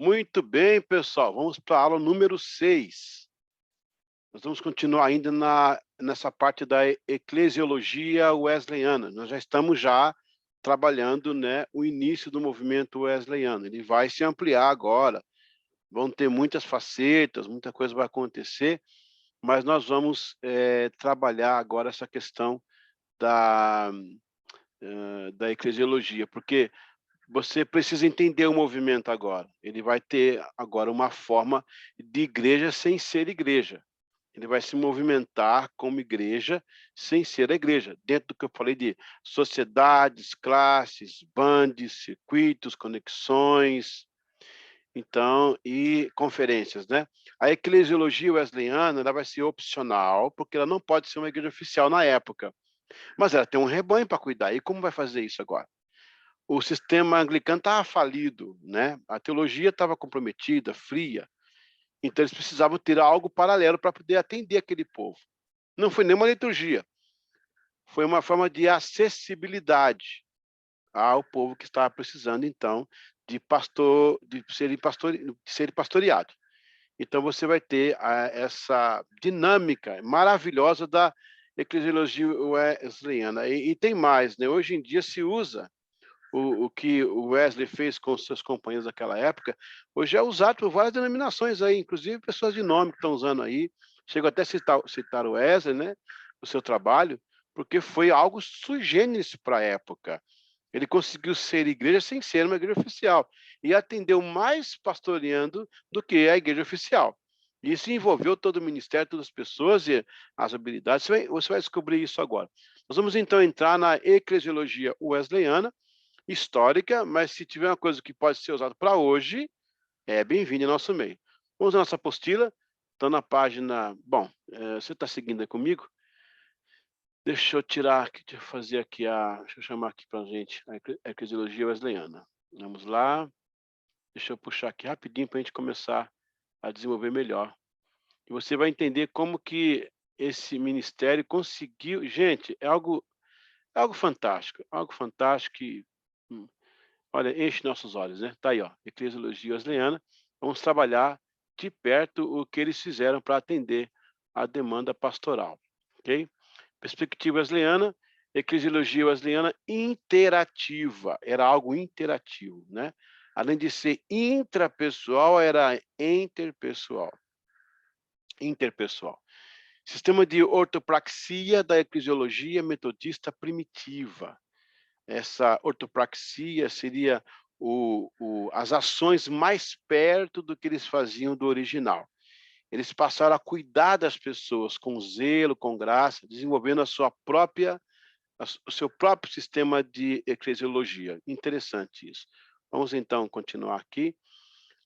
Muito bem, pessoal. Vamos para a aula número 6. Nós vamos continuar ainda nessa parte da eclesiologia wesleyana. Nós já estamos trabalhando, né, o início do movimento wesleyano. Ele vai se ampliar agora. Vão ter muitas facetas, muita coisa vai acontecer, mas nós vamos trabalhar agora essa questão da eclesiologia, porque você precisa entender o movimento agora. Ele vai ter agora uma forma de igreja sem ser igreja. Ele vai se movimentar como igreja sem ser a igreja, dentro do que eu falei de sociedades, classes, bandes, circuitos, conexões, então, e conferências, né? A eclesiologia wesleyana, ela vai ser opcional, porque ela não pode ser uma igreja oficial na época, mas ela tem um rebanho para cuidar. E como vai fazer isso agora? O sistema anglicano estava falido, né? A teologia estava comprometida, fria. Então, eles precisavam ter algo paralelo para poder atender aquele povo. Não foi nem uma liturgia, foi uma forma de acessibilidade ao povo que estava precisando, então, de ser pastoreado. Então, você vai ter essa dinâmica maravilhosa da eclesiologia wesleyana. E tem mais, né? Hoje em dia se usa o que o Wesley fez com os seus companheiros daquela época, hoje é usado por várias denominações aí, inclusive pessoas de nome que estão usando aí. Chego até a citar o Wesley, né, o seu trabalho, porque foi algo sui generis para a época. Ele conseguiu ser igreja sem ser uma igreja oficial e atendeu mais pastoreando do que a igreja oficial. Isso envolveu todo o ministério, todas as pessoas e as habilidades. Você vai descobrir isso agora. Nós vamos então entrar na eclesiologia wesleyana, histórica, mas se tiver uma coisa que pode ser usada para hoje, é bem-vindo ao nosso meio. Vamos à nossa apostila, está na página... Bom, você está seguindo aí comigo? Deixa eu tirar, deixa eu fazer aqui deixa eu chamar aqui para a gente a eclesiologia wesleyana. Vamos lá. Deixa eu puxar aqui rapidinho para a gente começar a desenvolver melhor. E você vai entender como que esse ministério conseguiu... Gente, é algo fantástico que... Olha, enche nossos olhos, né? Tá aí, ó, eclesiologia wesleyana. Vamos trabalhar de perto o que eles fizeram para atender a demanda pastoral, ok? Perspectiva wesleyana, eclesiologia wesleyana interativa, era algo interativo, né? Além de ser intrapessoal, era interpessoal. Sistema de ortopraxia da eclesiologia metodista primitiva. Essa ortopraxia seria as ações mais perto do que eles faziam do original. Eles passaram a cuidar das pessoas com zelo, com graça, desenvolvendo o seu próprio sistema de eclesiologia. Interessante isso. Vamos então continuar aqui.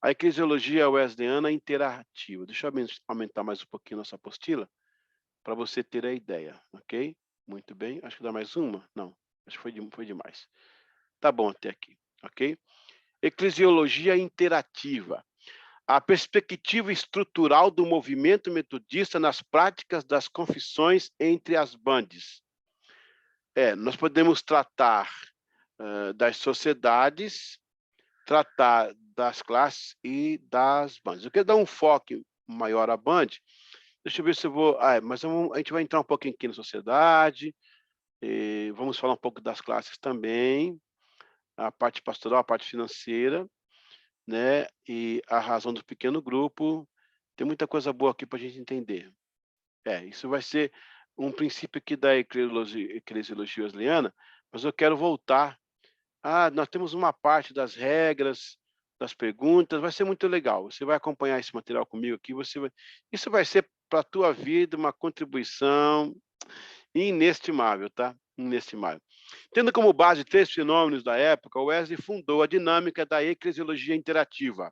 A eclesiologia wesleyana interativa. Deixa eu aumentar mais um pouquinho nossa apostila, para você ter a ideia, ok? Muito bem. Acho que dá mais uma? Não, acho que foi demais. Tá bom até aqui, ok? Eclesiologia interativa. A perspectiva estrutural do movimento metodista nas práticas das confissões entre as bandes. Nós podemos tratar das sociedades, tratar das classes e das bandas. Eu quero dar um foco maior à band. Deixa eu ver se eu vou... mas a gente vai entrar um pouquinho aqui na sociedade, vamos falar um pouco das classes também, a parte pastoral, a parte financeira, né? E a razão do pequeno grupo. Tem muita coisa boa aqui para a gente entender. Isso vai ser um princípio aqui da eclesiologia wesleyana, mas eu quero voltar. Nós temos uma parte das regras, das perguntas, vai ser muito legal. Você vai acompanhar esse material comigo aqui, isso vai ser para a tua vida uma contribuição inestimável, tá? Inestimável. Tendo como base 3 fenômenos da época, Wesley fundou a dinâmica da eclesiologia interativa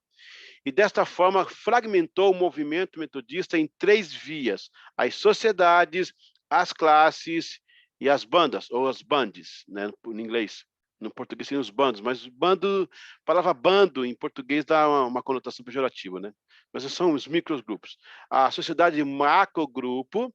e, desta forma, fragmentou o movimento metodista em 3 vias: as sociedades, as classes e as bandas, ou as bandes, né, em inglês. No português seriam os bandos, mas a palavra bando em português dá uma conotação pejorativa, né? Mas são os microgrupos. A sociedade macrogrupo,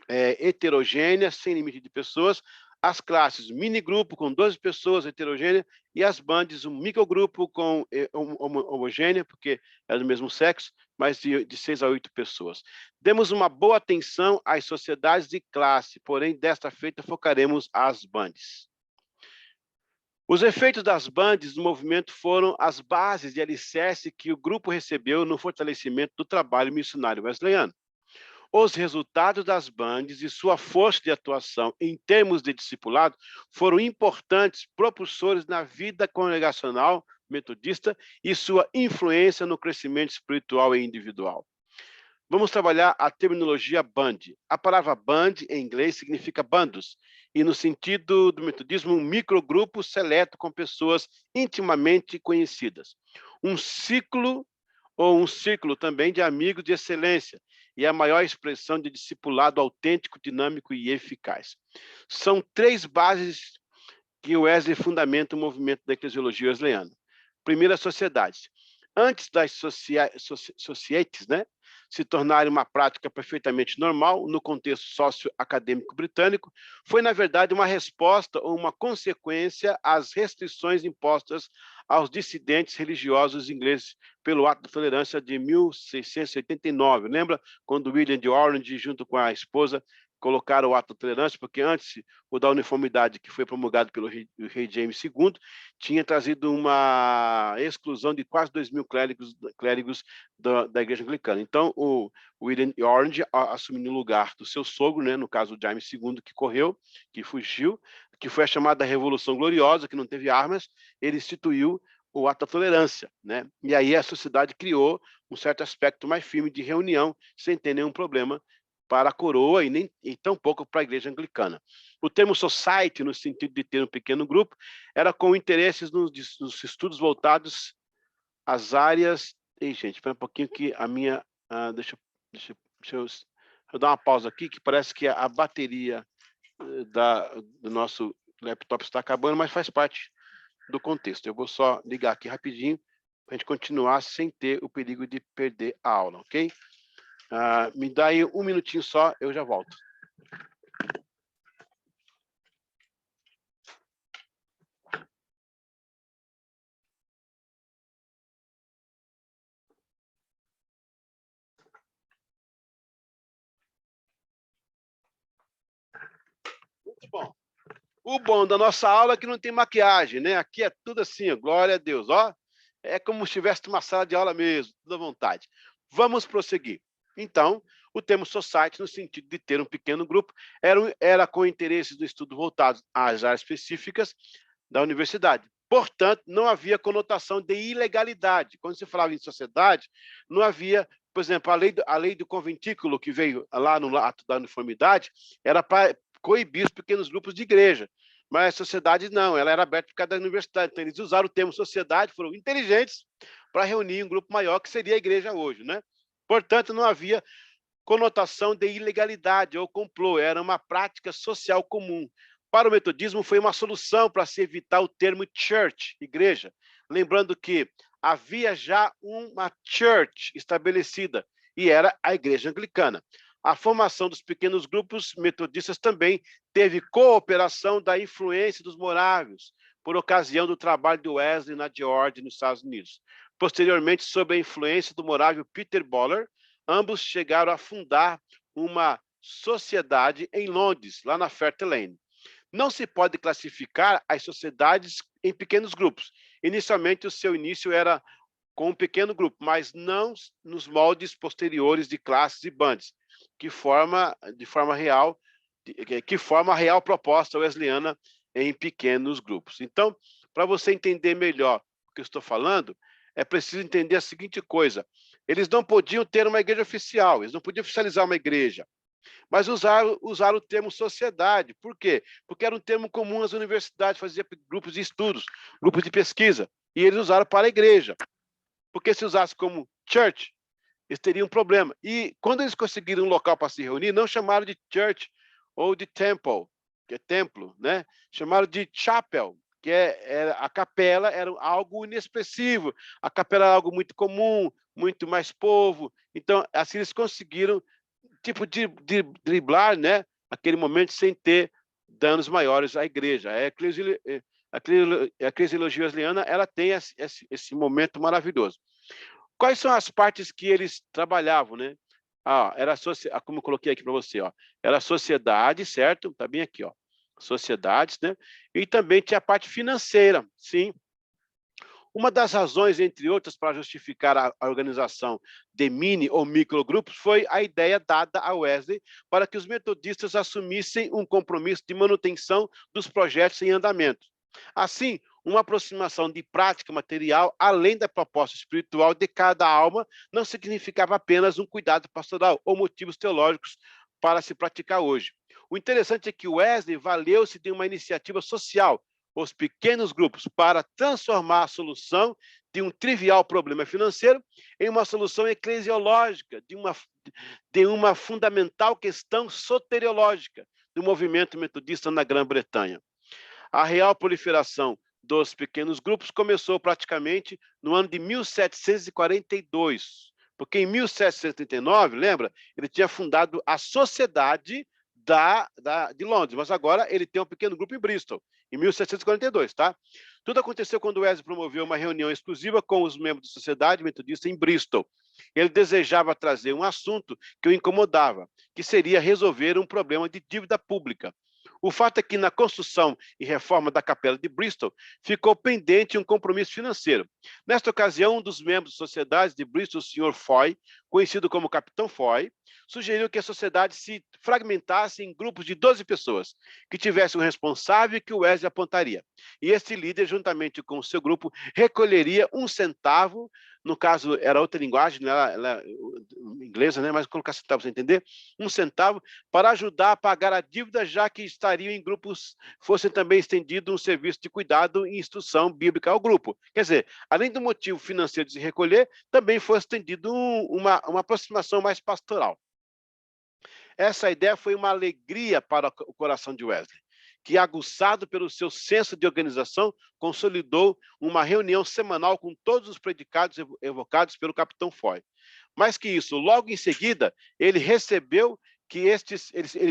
heterogênea, sem limite de pessoas. as classes minigrupo com 12 pessoas heterogênea e as bandes um microgrupo com homogênea, porque é do mesmo sexo, mas de 6 a 8 pessoas. Demos uma boa atenção às sociedades de classe, porém, desta feita, focaremos as bandes. Os efeitos das bandes no movimento foram as bases de alicerce que o grupo recebeu no fortalecimento do trabalho missionário wesleyano. Os resultados das bandes e sua força de atuação em termos de discipulado foram importantes propulsores na vida congregacional metodista e sua influência no crescimento espiritual e individual. Vamos trabalhar a terminologia band. A palavra band, em inglês, significa bandos, e no sentido do metodismo, um microgrupo seleto com pessoas intimamente conhecidas. Um ciclo ou um círculo também de amigos de excelência, e a maior expressão de discipulado autêntico, dinâmico e eficaz. São 3 bases que o Wesley fundamenta o movimento da eclesiologia wesleyana. Primeira, sociedade. Antes das societies, né, se tornarem uma prática perfeitamente normal no contexto socioacadêmico britânico, foi, na verdade, uma resposta ou uma consequência às restrições impostas aos dissidentes religiosos ingleses pelo Ato da Tolerância de 1689. Lembra quando William de Orange, junto com a esposa, colocaram o Ato da Tolerância, porque antes o da uniformidade, que foi promulgado pelo rei James II, tinha trazido uma exclusão de quase 2.000 clérigos da Igreja Anglicana. Então, o William Orange, assumindo o lugar do seu sogro, né, no caso o James II, que correu, que fugiu, que foi a chamada Revolução Gloriosa, que não teve armas, ele instituiu o Ato da Tolerância, né? E aí a sociedade criou um certo aspecto mais firme de reunião, sem ter nenhum problema para a coroa e tampouco para a Igreja Anglicana. O termo society, no sentido de ter um pequeno grupo, era com interesses nos estudos voltados às áreas... Ei, gente, espera um pouquinho que a minha... deixa eu dar uma pausa aqui, que parece que a bateria do nosso laptop está acabando, mas faz parte do contexto. Eu vou só ligar aqui rapidinho para a gente continuar sem ter o perigo de perder a aula, ok? Me dá aí um minutinho só, eu já volto. Muito bom. O bom da nossa aula é que não tem maquiagem, né? Aqui é tudo assim, ó, glória a Deus, ó. É como se tivesse uma sala de aula mesmo, tudo à vontade. Vamos prosseguir. Então, o termo society, no sentido de ter um pequeno grupo, era com interesses do estudo voltados às áreas específicas da universidade. Portanto, não havia conotação de ilegalidade. Quando se falava em sociedade, não havia, por exemplo, a lei do conventículo, que veio lá no ato da uniformidade, era para coibir os pequenos grupos de igreja. Mas a sociedade não, ela era aberta por causa da universidade. Então, eles usaram o termo sociedade, foram inteligentes para reunir um grupo maior, que seria a igreja hoje, né? Portanto, não havia conotação de ilegalidade ou complô, era uma prática social comum. Para o metodismo, foi uma solução para se evitar o termo church, igreja. Lembrando que havia já uma church estabelecida, e era a igreja anglicana. A formação dos pequenos grupos metodistas também teve cooperação da influência dos morávios, por ocasião do trabalho de Wesley na Geórgia, nos Estados Unidos. Posteriormente, sob a influência do morávio Peter Boller, ambos chegaram a fundar uma sociedade em Londres, lá na Fairfield Lane. Não se pode classificar as sociedades em pequenos grupos. Inicialmente, o seu início era com um pequeno grupo, mas não nos moldes posteriores de classes e bandes, que forma a real proposta wesleyana em pequenos grupos. Então, para você entender melhor o que eu estou falando, é preciso entender a seguinte coisa: eles não podiam ter uma igreja oficial, eles não podiam oficializar uma igreja, mas usaram o termo sociedade. Por quê? Porque era um termo comum às universidades, fazia grupos de estudos, grupos de pesquisa, e eles usaram para a igreja. Porque se usasse como church, eles teriam um problema. E quando eles conseguiram um local para se reunir, não chamaram de church ou de temple, que é templo, né? Chamaram de chapel, que a capela era algo inexpressivo, a capela era algo muito comum, muito mais povo. Então, assim eles conseguiram tipo de driblar, né, aquele momento sem ter danos maiores à igreja. A eclesiologia wesleyana, ela tem esse momento maravilhoso. Quais são as partes que eles trabalhavam, né? Como eu coloquei aqui para você, ó, era a sociedade, certo? Tá bem aqui, ó, sociedades, né? E também tinha a parte financeira, sim. Uma das razões, entre outras, para justificar a organização de mini ou microgrupos foi a ideia dada a Wesley para que os metodistas assumissem um compromisso de manutenção dos projetos em andamento. Assim, uma aproximação de prática material, além da proposta espiritual de cada alma, não significava apenas um cuidado pastoral ou motivos teológicos para se praticar hoje. O interessante é que Wesley valeu-se de uma iniciativa social, os pequenos grupos, para transformar a solução de um trivial problema financeiro em uma solução eclesiológica, de uma fundamental questão soteriológica do movimento metodista na Grã-Bretanha. A real proliferação dos pequenos grupos começou praticamente no ano de 1742, porque em 1739, lembra, ele tinha fundado a Sociedade de Londres, mas agora ele tem um pequeno grupo em Bristol, em 1742, tá? Tudo aconteceu quando Wesley promoveu uma reunião exclusiva com os membros da Sociedade Metodista em Bristol. Ele desejava trazer um assunto que o incomodava, que seria resolver um problema de dívida pública. O fato é que na construção e reforma da capela de Bristol ficou pendente um compromisso financeiro. Nesta ocasião, um dos membros da sociedade de Bristol, o Sr. Foy, conhecido como Capitão Foy, sugeriu que a sociedade se fragmentasse em grupos de 12 pessoas, que tivessem um responsável e que o Wesley apontaria. E este líder, juntamente com o seu grupo, recolheria 1 centavo, no caso era outra linguagem, ela inglesa, né? Mas vou colocar centavo para você entender, 1 centavo, para ajudar a pagar a dívida, já que estariam em grupos, fosse também estendido um serviço de cuidado e instrução bíblica ao grupo. Quer dizer, além do motivo financeiro de se recolher, também foi estendido uma aproximação mais pastoral. Essa ideia foi uma alegria para o coração de Wesley, que, aguçado pelo seu senso de organização, consolidou uma reunião semanal com todos os predicados evocados pelo Capitão Foy. Mais que isso, logo em seguida, ele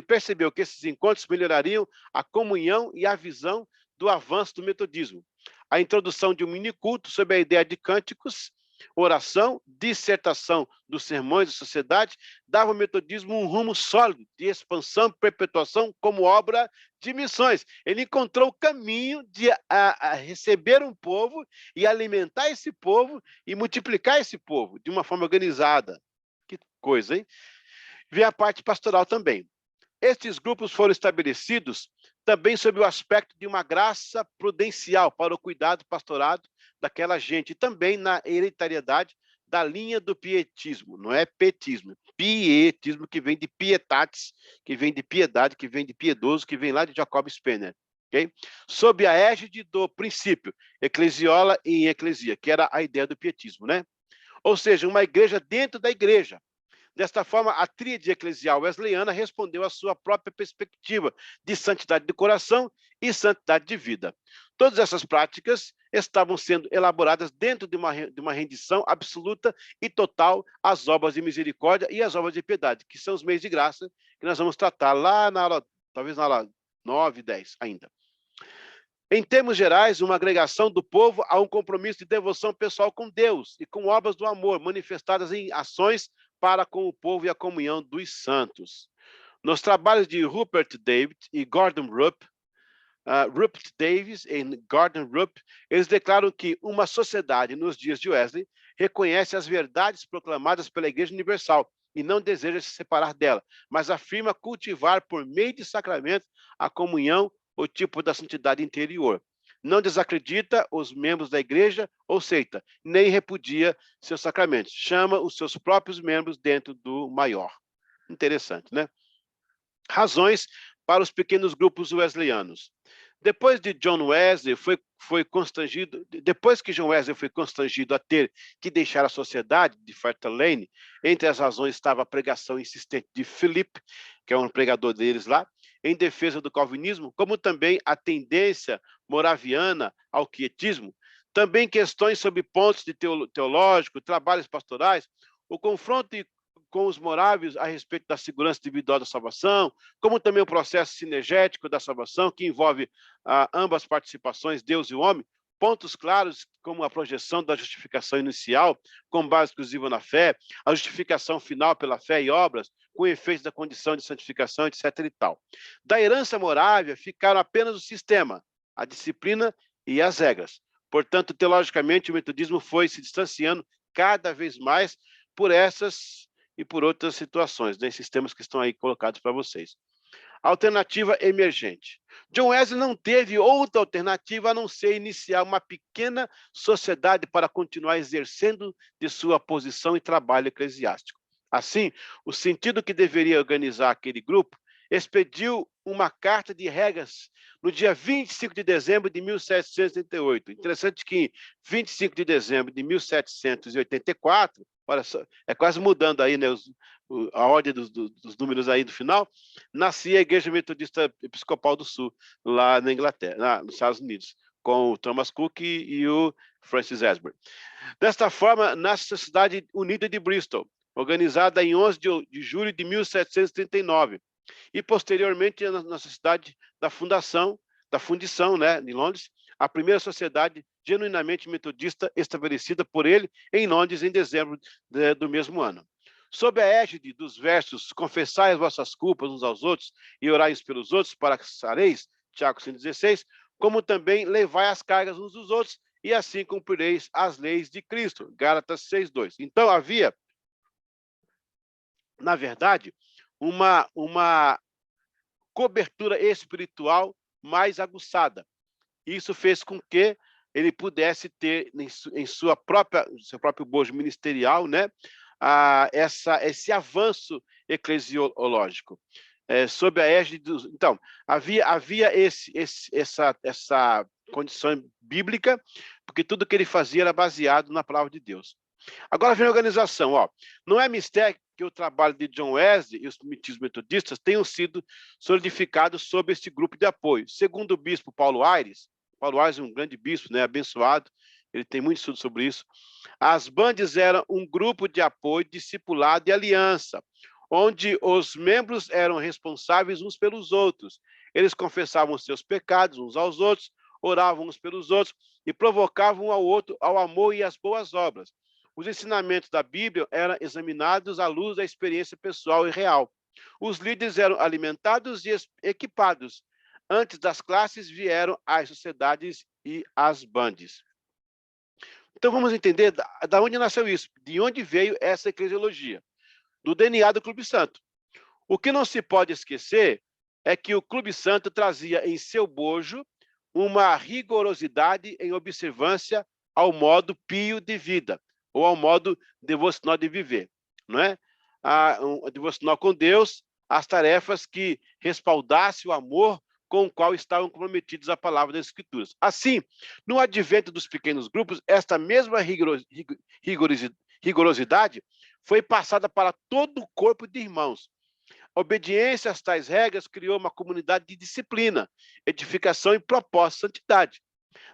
percebeu que esses encontros melhorariam a comunhão e a visão do avanço do metodismo. A introdução de um mini-culto sob a ideia de cânticos, oração, dissertação dos sermões da sociedade, dava ao metodismo um rumo sólido de expansão e perpetuação como obra de missões. Ele encontrou o caminho de receber um povo e alimentar esse povo e multiplicar esse povo de uma forma organizada. Que coisa, hein? Vem a parte pastoral também. Estes grupos foram estabelecidos também sob o aspecto de uma graça prudencial para o cuidado pastorado daquela gente, e também na hereditariedade da linha do pietismo, não é petismo, pietismo, que vem de pietatis, que vem de piedade, que vem de piedoso, que vem lá de Jacob Spener, ok? Sob a égide do princípio eclesiola e eclesia, que era a ideia do pietismo, né? Ou seja, uma igreja dentro da igreja. Desta forma, a tríade eclesial wesleyana respondeu à sua própria perspectiva de santidade de coração e santidade de vida. Todas essas práticas estavam sendo elaboradas dentro de uma rendição absoluta e total às obras de misericórdia e às obras de piedade, que são os meios de graça que nós vamos tratar lá na aula, talvez na aula 9, 10 ainda. Em termos gerais, uma agregação do povo a um compromisso de devoção pessoal com Deus e com obras do amor, manifestadas em ações para com o povo e a comunhão dos santos. Nos trabalhos de Rupert Davis e Gordon Rupp, Rupert Davis e Gordon Rupp, eles declaram que uma sociedade, nos dias de Wesley, reconhece as verdades proclamadas pela Igreja Universal e não deseja se separar dela, mas afirma cultivar por meio de sacramentos a comunhão, o tipo da santidade interior. Não desacredita os membros da igreja ou seita, nem repudia seus sacramentos. Chama os seus próprios membros dentro do maior. Interessante, né? Razões para os pequenos grupos wesleyanos. Depois que John Wesley foi constrangido a ter que deixar a sociedade de Fetter Lane, entre as razões estava a pregação insistente de Philip, que é um pregador deles lá, em defesa do calvinismo, como também a tendência moraviana ao quietismo, também questões sobre pontos de teológico, trabalhos pastorais, o confronto com os morávios a respeito da segurança individual da salvação, como também o processo sinergético da salvação, que envolve ambas participações, Deus e o homem, pontos claros como a projeção da justificação inicial, com base exclusiva na fé, a justificação final pela fé e obras, com efeitos da condição de santificação, etc. e tal. Da herança morávia ficaram apenas o sistema, a disciplina e as regras. Portanto, teologicamente, o metodismo foi se distanciando cada vez mais por essas e por outras situações, nesses temas que estão aí colocados para vocês. Alternativa emergente. John Wesley não teve outra alternativa a não ser iniciar uma pequena sociedade para continuar exercendo de sua posição e trabalho eclesiástico. Assim, o sentido que deveria organizar aquele grupo expediu uma carta de regras no dia 25 de dezembro de 1788. Interessante que em 25 de dezembro de 1784, olha só, é quase mudando aí, né, a ordem dos números aí do final, nascia a Igreja Metodista Episcopal do Sul, lá na Inglaterra, nos Estados Unidos, com o Thomas Cook e o Francis Asbury. Desta forma, nasce a Sociedade Unida de Bristol, organizada em 11 de julho de 1739, e posteriormente na necessidade da fundição, né, de Londres, a primeira sociedade genuinamente metodista estabelecida por ele em Londres em dezembro do mesmo ano. Sob a égide dos versos confessai as vossas culpas uns aos outros e orai uns pelos outros para que sareis, Tiago 5,16, como também levai as cargas uns dos outros e assim cumprireis as leis de Cristo, Gálatas 6,2. Então havia, na verdade, uma cobertura espiritual mais aguçada. Isso fez com que ele pudesse ter em seu próprio bojo ministerial, né, esse avanço eclesiológico. Sob a égide dos... Então, havia essa condição bíblica, porque tudo que ele fazia era baseado na palavra de Deus. Agora vem a organização. Não é mistério que o trabalho de John Wesley e os primitivos metodistas tenham sido solidificados sob este grupo de apoio. Segundo o bispo Paulo Aires é um grande bispo, né, abençoado, ele tem muito estudo sobre isso, as bandes eram um grupo de apoio, discipulado e aliança, onde os membros eram responsáveis uns pelos outros. Eles confessavam os seus pecados uns aos outros, oravam uns pelos outros e provocavam um ao outro ao amor e às boas obras. Os ensinamentos da Bíblia eram examinados à luz da experiência pessoal e real. Os líderes eram alimentados e equipados. Antes das classes vieram as sociedades e as bandes. Então vamos entender da onde nasceu isso, de onde veio essa eclesiologia. Do DNA do Clube Santo. O que não se pode esquecer é que o Clube Santo trazia em seu bojo uma rigorosidade em observância ao modo pio de vida, ou ao modo devocional de viver, não é? Um devocional com Deus, as tarefas que respaldassem o amor com o qual estavam comprometidos a palavra das Escrituras. Assim, no advento dos pequenos grupos, esta mesma rigorosidade foi passada para todo o corpo de irmãos. A obediência às tais regras criou uma comunidade de disciplina, edificação e propósito de santidade.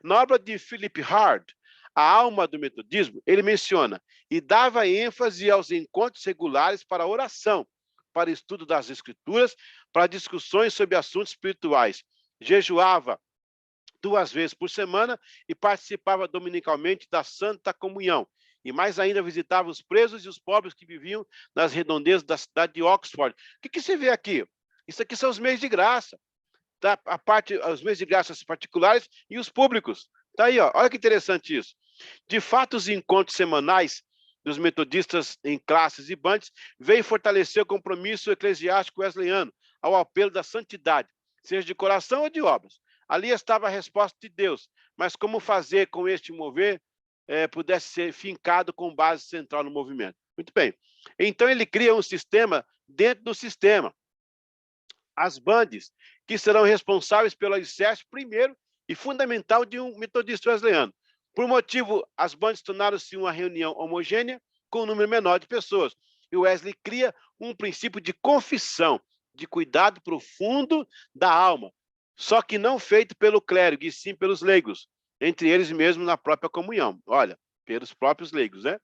Na obra de Philip Hard, A Alma do Metodismo, ele menciona e dava ênfase aos encontros regulares para oração, para estudo das Escrituras, para discussões sobre assuntos espirituais. Jejuava 2 vezes por semana e participava dominicalmente da Santa Comunhão. E mais ainda visitava os presos e os pobres que viviam nas redondezas da cidade de Oxford. O que você vê aqui? Isso aqui são os meios de graça. Tá? Os meios de graça particulares e os públicos. Tá aí, ó. Olha que interessante isso. De fato, os encontros semanais dos metodistas em classes e bandes veio fortalecer o compromisso eclesiástico wesleyano ao apelo da santidade, seja de coração ou de obras. Ali estava a resposta de Deus, mas como fazer com este mover pudesse ser fincado com base central no movimento. Muito bem. Então ele cria um sistema dentro do sistema. As bandes, que serão responsáveis pelo alicerce primeiro e fundamental de um metodista wesleyano. Por motivo, as bandas tornaram-se uma reunião homogênea com um número menor de pessoas. E Wesley cria um princípio de confissão, de cuidado profundo da alma, só que não feito pelo clérigo, e sim pelos leigos, entre eles mesmos na própria comunhão. Olha, pelos próprios leigos, né?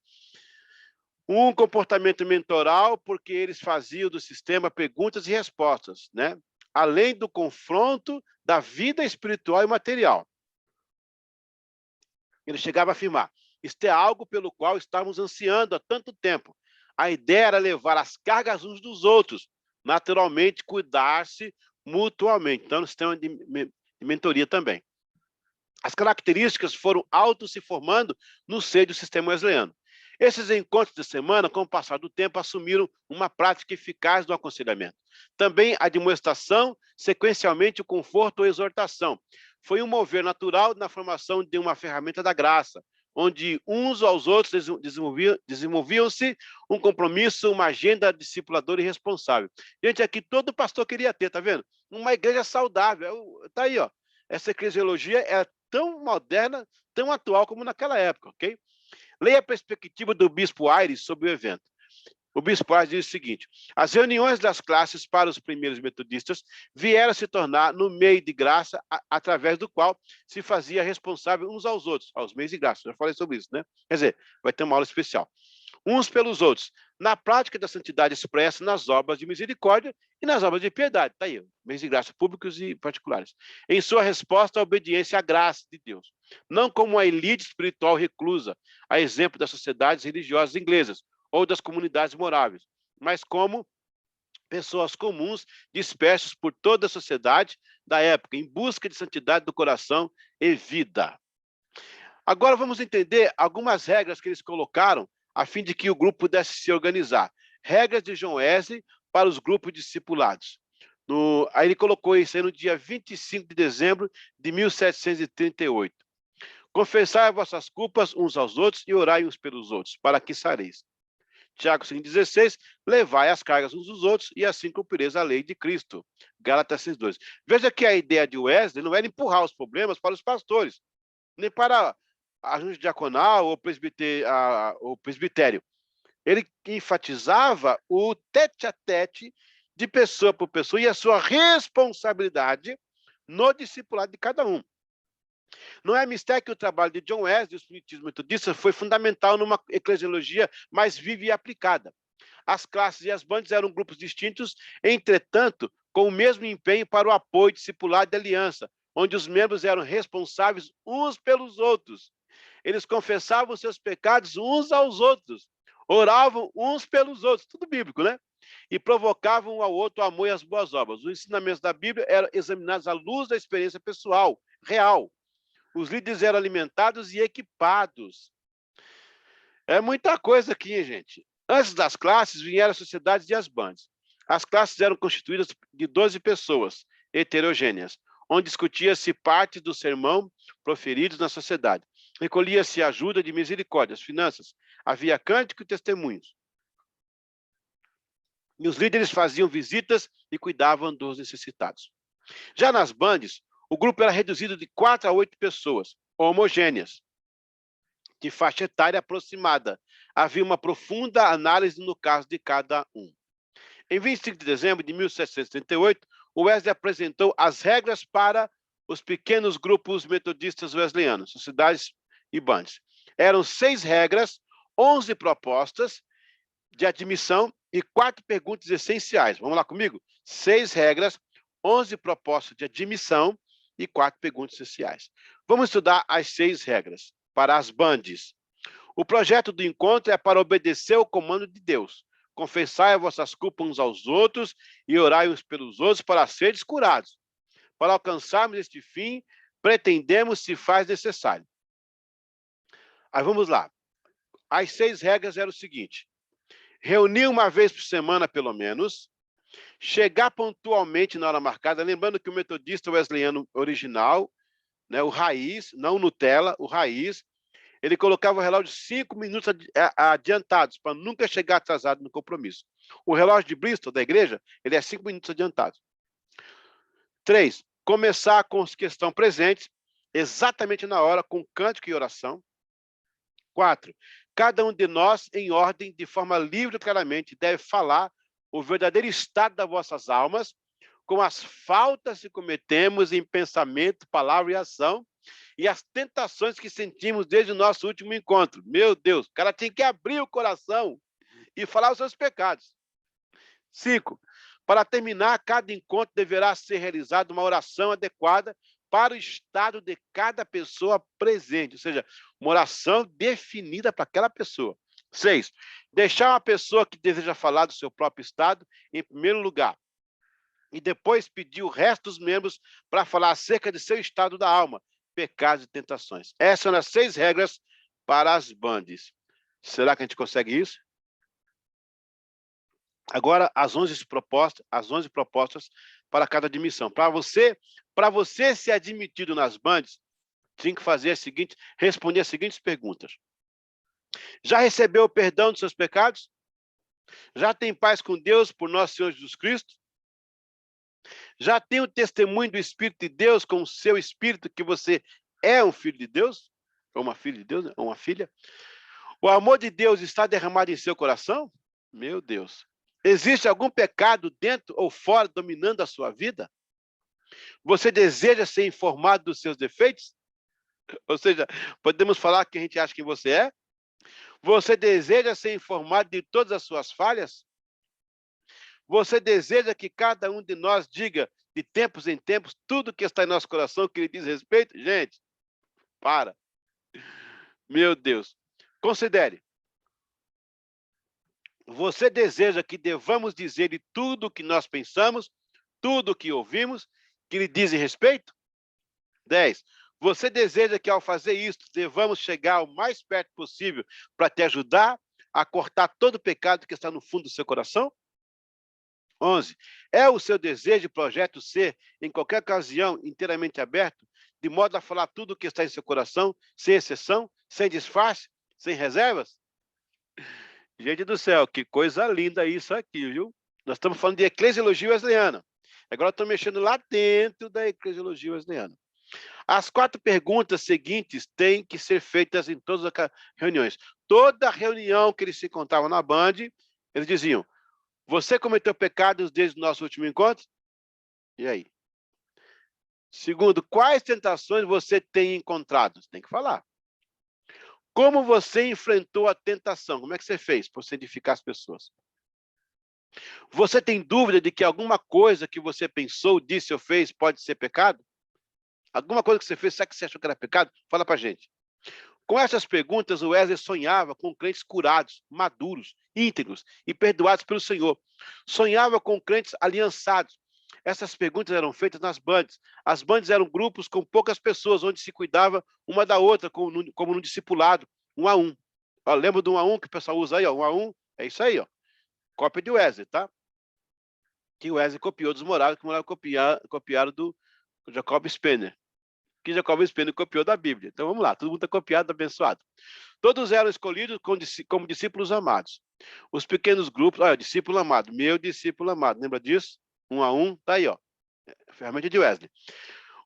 Um comportamento mentoral, porque eles faziam do sistema perguntas e respostas, né? Além do confronto da vida espiritual e material. Ele chegava a afirmar: isto é algo pelo qual estamos ansiando há tanto tempo. A ideia era levar as cargas uns dos outros, naturalmente cuidar-se mutuamente. Então, no sistema de mentoria também. As características foram se formando no seio do sistema wesleyano. Esses encontros de semana, com o passar do tempo, assumiram uma prática eficaz do aconselhamento. Também a demonstração, sequencialmente o conforto ou exortação. Foi um mover natural na formação de uma ferramenta da graça, onde uns aos outros desenvolviam-se um compromisso, uma agenda discipuladora e responsável. Gente, aqui todo pastor queria ter, tá vendo? Uma igreja saudável. Tá aí, ó. Essa eclesiologia é tão moderna, tão atual como naquela época, ok? Leia a perspectiva do bispo Aires sobre o evento. O bispo Aires diz o seguinte: as reuniões das classes para os primeiros metodistas vieram a se tornar no meio de graça, através do qual se fazia responsável uns aos outros, aos meios de graça. Já falei sobre isso, né? Quer dizer, vai ter uma aula especial. Uns pelos outros, na prática da santidade expressa nas obras de misericórdia e nas obras de piedade. Está aí, meios de graça públicos e particulares. Em sua resposta à obediência à graça de Deus. Não como uma elite espiritual reclusa, a exemplo das sociedades religiosas inglesas ou das comunidades moráveis, mas como pessoas comuns dispersas por toda a sociedade da época, em busca de santidade do coração e vida. Agora vamos entender algumas regras que eles colocaram a fim de que o grupo pudesse se organizar. Regras de John Wesley para os grupos discipulados. Aí ele colocou isso aí no dia 25 de dezembro de 1738. Confessai as vossas culpas uns aos outros e orai uns pelos outros, para que sareis. Tiago 5,16, levai as cargas uns dos outros e assim cumprireis a lei de Cristo. Gálatas 6,2. Veja que a ideia de Wesley não era empurrar os problemas para os pastores, nem para a junta diaconal ou presbitério. Ele enfatizava o tete-a-tete de pessoa por pessoa e a sua responsabilidade no discipulado de cada um. Não é mistério que o trabalho de John Wesley e o espiritismo metodista foi fundamental numa eclesiologia mais viva e aplicada. As classes e as bandas eram grupos distintos, entretanto, com o mesmo empenho para o apoio discipulado de aliança, onde os membros eram responsáveis uns pelos outros. Eles confessavam seus pecados uns aos outros, oravam uns pelos outros, tudo bíblico, né? E provocavam um ao outro o amor e as boas obras. Os ensinamentos da Bíblia eram examinados à luz da experiência pessoal, real. Os líderes eram alimentados e equipados. É muita coisa aqui, hein, gente. Antes das classes, vieram as sociedades e as bandas. As classes eram constituídas de 12 pessoas heterogêneas, onde discutia-se parte do sermão proferidos na sociedade. Recolhia-se ajuda de misericórdia, as finanças. Havia cântico e testemunhos. E os líderes faziam visitas e cuidavam dos necessitados. Já nas bandas, o grupo era reduzido de 4 a 8 pessoas, homogêneas, de faixa etária aproximada. Havia uma profunda análise no caso de cada um. Em 25 de dezembro de 1738, o Wesley apresentou as regras para os pequenos grupos metodistas wesleyanos, sociedades e bandas. Eram 6 regras, 11 propostas de admissão e 4 perguntas essenciais. Vamos lá comigo? 6 regras, 11 propostas de admissão e 4 perguntas essenciais. Vamos estudar as 6 regras para as bandas. O projeto do encontro é para obedecer ao comando de Deus. Confessai as vossas culpas uns aos outros e orai uns pelos outros para seres curados. Para alcançarmos este fim, pretendemos se faz necessário. Aí vamos lá. As 6 regras eram o seguinte: reunir uma vez por semana, pelo menos, chegar pontualmente na hora marcada, lembrando que o metodista wesleyano original, né, o raiz, não o Nutella, o raiz, ele colocava o relógio 5 minutos adiantados, para nunca chegar atrasado no compromisso. O relógio de Bristol, da igreja, ele é 5 minutos adiantado. 3, começar com os que estão presentes, exatamente na hora, com cântico e oração. 4, cada um de nós, em ordem, de forma livre e claramente, deve falar o verdadeiro estado das vossas almas, com as faltas que cometemos em pensamento, palavra e ação, e as tentações que sentimos desde o nosso último encontro. Meu Deus, o cara tem que abrir o coração. e falar os seus pecados. 5. Para terminar, cada encontro deverá ser realizada uma oração adequada para o estado de cada pessoa presente, ou seja, uma oração definida para aquela pessoa. 6. Deixar uma pessoa que deseja falar do seu próprio estado em primeiro lugar, e depois pedir o resto dos membros para falar acerca de seu estado da alma, pecados e tentações. Essas são as 6 regras para as bandes. Será que a gente consegue isso? Agora, as 11 propostas para cada admissão. Para você ser admitido nas bandes, tem que fazer responder as seguintes perguntas. Já recebeu o perdão dos seus pecados? Já tem paz com Deus por nosso Senhor Jesus Cristo? Já tem o testemunho do Espírito de Deus com o seu Espírito que você é um filho de Deus? Ou uma filha de Deus? Ou uma filha? O amor de Deus está derramado em seu coração? Meu Deus. Existe algum pecado dentro ou fora dominando a sua vida? Você deseja ser informado dos seus defeitos? Ou seja, podemos falar que a gente acha que você é? Você deseja ser informado de todas as suas falhas? Você deseja que cada um de nós diga, de tempos em tempos, tudo que está em nosso coração, que lhe diz respeito? Gente, para. Meu Deus. Considere. Você deseja que devamos dizer de tudo o que nós pensamos, tudo o que ouvimos, que lhe dizem respeito? 10. Você deseja que, ao fazer isso, devamos chegar o mais perto possível para te ajudar a cortar todo o pecado que está no fundo do seu coração? 11. É o seu desejo e projeto ser, em qualquer ocasião, inteiramente aberto, de modo a falar tudo o que está em seu coração, sem exceção, sem disfarce, sem reservas? Gente do céu, que coisa linda isso aqui, viu? Nós estamos falando de eclesiologia wesleyana. Agora estou mexendo lá dentro da eclesiologia wesleyana. As 4 perguntas seguintes têm que ser feitas em todas as reuniões. Toda reunião que eles se encontravam na Band, eles diziam, você cometeu pecados desde o nosso último encontro? E aí? Segundo, quais tentações você tem encontrado? Você tem que falar. Como você enfrentou a tentação? Como é que você fez para você edificar as pessoas? Você tem dúvida de que alguma coisa que você pensou, disse ou fez pode ser pecado? Alguma coisa que você fez, será que você achou que era pecado? Fala para a gente. Com essas perguntas, o Wesley sonhava com crentes curados, maduros, íntegros e perdoados pelo Senhor. Sonhava com crentes aliançados. Essas perguntas eram feitas nas bandes. As bandes eram grupos com poucas pessoas, onde se cuidava uma da outra, como no discipulado, 1 a 1. Ó, lembra do 1 a 1 que o pessoal usa aí? Ó, 1 a 1, é isso aí, ó. Cópia de Wesley, tá? Que o Wesley copiou dos morados, que morados copiaram do Jacob Spener. Que Jacob Spener copiou da Bíblia. Então vamos lá, todo mundo está copiado, abençoado. Todos eram escolhidos como discípulos amados. Os pequenos grupos, olha, discípulo amado, meu discípulo amado, lembra disso? 1 a 1, tá aí, ó. Ferramenta de Wesley.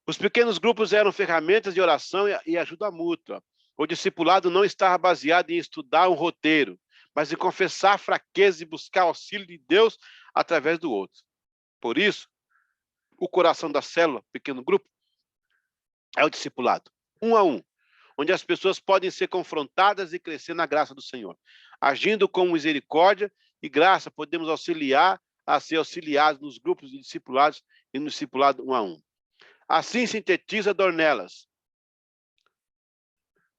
Os pequenos grupos eram ferramentas de oração e ajuda mútua. O discipulado não estava baseado em estudar um roteiro, mas em confessar fraqueza e buscar auxílio de Deus através do outro. Por isso, o coração da célula, pequeno grupo, é o discipulado, 1 a 1, onde as pessoas podem ser confrontadas e crescer na graça do Senhor. Agindo com misericórdia e graça, podemos auxiliar a ser auxiliados nos grupos de discipulados e no discipulado 1 a 1. Assim sintetiza Dornelas.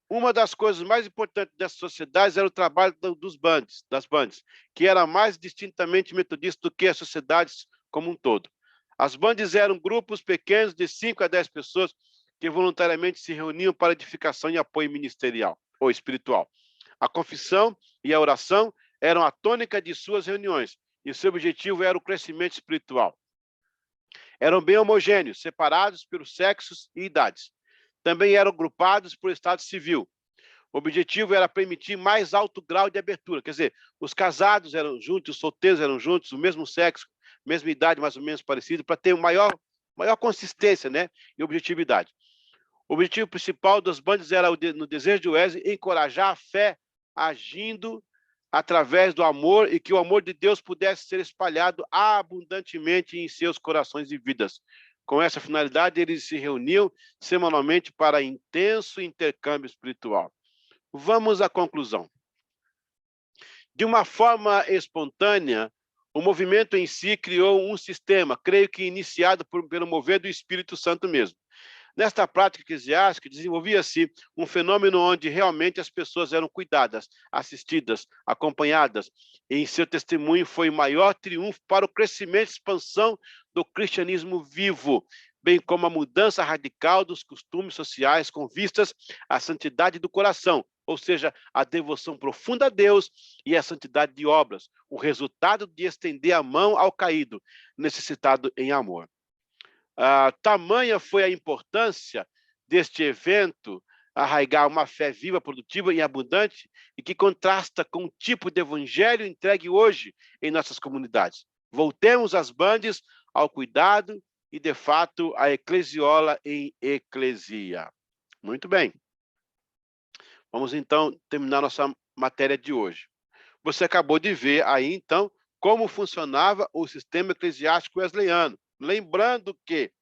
Uma das coisas mais importantes dessas sociedades era o trabalho das bandes, que era mais distintamente metodista do que as sociedades como um todo. As bandes eram grupos pequenos de 5 a 10 pessoas que voluntariamente se reuniam para edificação e apoio ministerial ou espiritual. A confissão e a oração eram a tônica de suas reuniões, e seu objetivo era o crescimento espiritual. Eram bem homogêneos, separados pelos sexos e idades. Também eram agrupados por estado civil. O objetivo era permitir mais alto grau de abertura, quer dizer, os casados eram juntos, os solteiros eram juntos, o mesmo sexo, mesma idade, mais ou menos parecido, para ter maior consistência, né, e objetividade. O objetivo principal das bandas era, no desejo de Wesley, encorajar a fé agindo através do amor e que o amor de Deus pudesse ser espalhado abundantemente em seus corações e vidas. Com essa finalidade, eles se reuniam semanalmente para intenso intercâmbio espiritual. Vamos à conclusão. De uma forma espontânea, o movimento em si criou um sistema, creio que iniciado pelo mover do Espírito Santo mesmo. Nesta prática eclesiástica, desenvolvia-se um fenômeno onde realmente as pessoas eram cuidadas, assistidas, acompanhadas, e em seu testemunho foi o maior triunfo para o crescimento e expansão do cristianismo vivo, bem como a mudança radical dos costumes sociais com vistas à santidade do coração, ou seja, a devoção profunda a Deus e a santidade de obras, o resultado de estender a mão ao caído, necessitado em amor. Tamanha foi a importância deste evento arraigar uma fé viva, produtiva e abundante, e que contrasta com o tipo de evangelho entregue hoje em nossas comunidades. Voltemos às bandes, ao cuidado e, de fato, à eclesiola em eclesia. Muito bem. Vamos, então, terminar nossa matéria de hoje. Você acabou de ver aí, então, como funcionava o sistema eclesiástico wesleyano. Lembrando que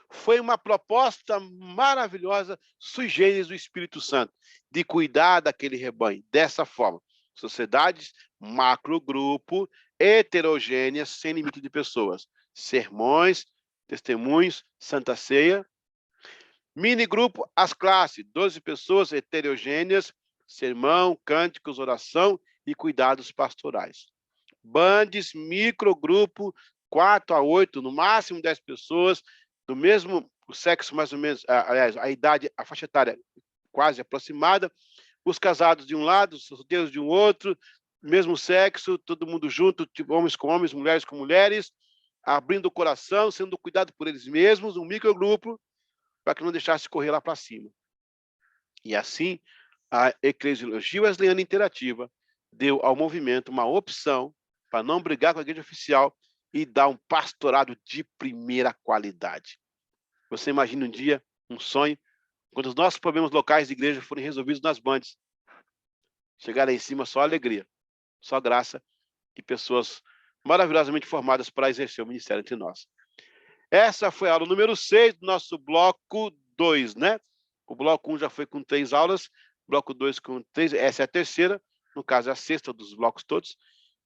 foi uma proposta maravilhosa, sui generis do Espírito Santo, de cuidar daquele rebanho, dessa forma. Sociedades, macrogrupo, heterogêneas, sem limite de pessoas. Sermões, testemunhos, Santa Ceia. Minigrupo, as classes, 12 pessoas heterogêneas, sermão, cânticos, oração e cuidados pastorais. Bandes, microgrupo, 4 a 8, no máximo 10 pessoas, do mesmo sexo, mais ou menos, aliás, a idade, a faixa etária quase aproximada, os casados de um lado, os solteiros de um outro, mesmo sexo, todo mundo junto, tipo, homens com homens, mulheres com mulheres, abrindo o coração, sendo cuidado por eles mesmos, um microgrupo, para que não deixasse correr lá para cima. E assim, a eclesiologia wesleyana interativa deu ao movimento uma opção para não brigar com a igreja oficial e dar um pastorado de primeira qualidade. Você imagina um dia, um sonho, quando os nossos problemas locais de igreja forem resolvidos nas bandes. Chegar lá em cima, só alegria, só graça e pessoas maravilhosamente formadas para exercer o ministério entre nós. Essa foi a aula número 6 do nosso bloco 2, né? O bloco 1 já foi com 3 aulas, bloco 2 com 3, essa é a terceira, no caso é a sexta dos blocos todos.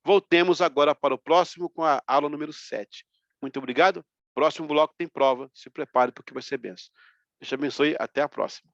Voltemos agora para o próximo com a aula número 7. Muito obrigado. Próximo bloco tem prova. Se prepare porque vai ser benção. Deus te abençoe. Até a próxima.